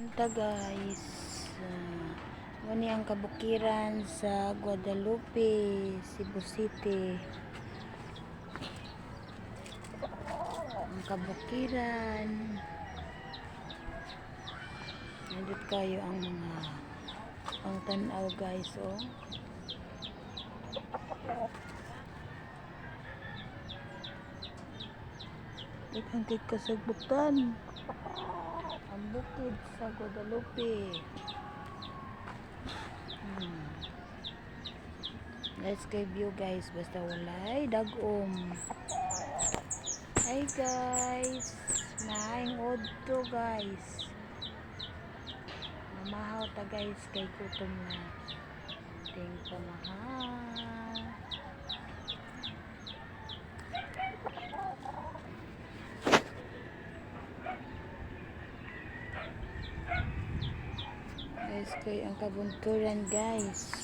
Ito guys, muni ang kabukiran sa Guadalupe, Cebu City. Ang kabukiran. Nandito kayo ang mga ang tanaw guys, oh. Ikang kasagbutan. Ang bukid sa Guadalupe. Let's go view guys, basta walay dagom. Hi guys, maayong odto guys. Mamahaw ta guys kay gutom na. Ting pamahal. Guys, kay ang kabunturan guys.